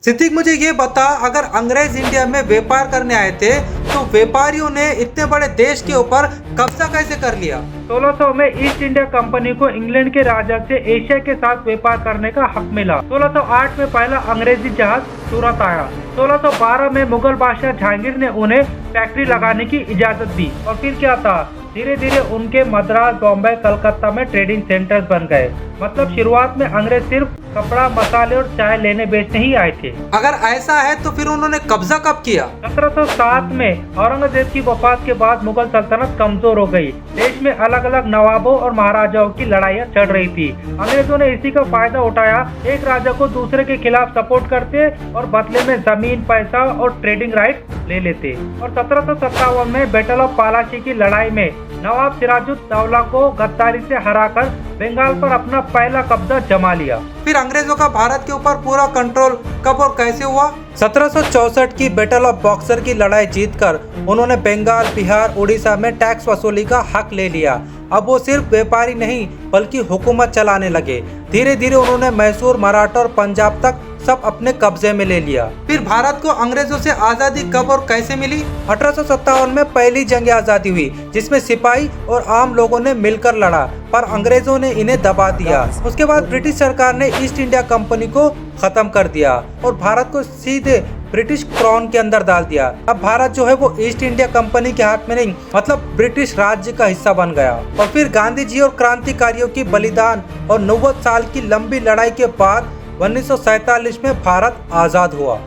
सिद्दीक, मुझे ये बता, अगर अंग्रेज इंडिया में व्यापार करने आए थे तो व्यापारियों ने इतने बड़े देश के ऊपर कब्जा कैसे कर लिया? 1600 में ईस्ट इंडिया कंपनी को इंग्लैंड के राजा से एशिया के साथ व्यापार करने का हक मिला। 1608 में पहला अंग्रेजी जहाज सूरत आया। 1612 में मुगल बादशाह जहांगीर ने उन्हें फैक्ट्री लगाने की इजाजत दी। और फिर क्या था, धीरे धीरे उनके मद्रास, बॉम्बे, कलकत्ता में ट्रेडिंग सेंटर्स बन गए। मतलब शुरुआत में अंग्रेज सिर्फ कपड़ा, मसाले और चाय लेने बेचने ही आए थे। अगर ऐसा है तो फिर उन्होंने कब्जा कब किया? 1707 में औरंगजेब की वफात के बाद मुगल सल्तनत कमजोर हो गई। देश में अलग अलग नवाबों और महाराजाओं की लड़ाइयाँ चल रही थी। अंग्रेजों ने इसी का फायदा उठाया। एक राजा को दूसरे के खिलाफ सपोर्ट करते और बदले में जमीन, पैसा और ट्रेडिंग राइट ले लेते। और 1757 में बैटल ऑफ पालाची की लड़ाई में नवाब सिराजुद्दौला को गद्दारी से हराकर बंगाल पर अपना पहला कब्जा जमा लिया। फिर अंग्रेजों का भारत के ऊपर पूरा कंट्रोल कब और कैसे हुआ? 1764 की बैटल ऑफ बॉक्सर की लड़ाई जीतकर उन्होंने बंगाल, बिहार, उड़ीसा में टैक्स वसूली का हक ले लिया। अब वो सिर्फ व्यापारी नहीं बल्कि हुकूमत चलाने लगे। धीरे धीरे उन्होंने मैसूर, मराठा और पंजाब तक सब अपने कब्जे में ले लिया। फिर भारत को अंग्रेजों से आजादी कब और कैसे मिली? 1857 में पहली जंग आजादी हुई, जिसमें सिपाही और आम लोगों ने मिलकर लड़ा, पर अंग्रेजों ने इन्हें दबा दिया। उसके बाद ब्रिटिश सरकार ने ईस्ट इंडिया कंपनी को खत्म कर दिया और भारत को सीधे ब्रिटिश क्राउन के अंदर डाल दिया। अब भारत जो है वो ईस्ट इंडिया कंपनी के हाथ में नहीं, मतलब ब्रिटिश राज्य का हिस्सा बन गया। और फिर गांधी जी और क्रांतिकारियों की बलिदान और 90 साल की लंबी लड़ाई के बाद 1947 में भारत आजाद हुआ।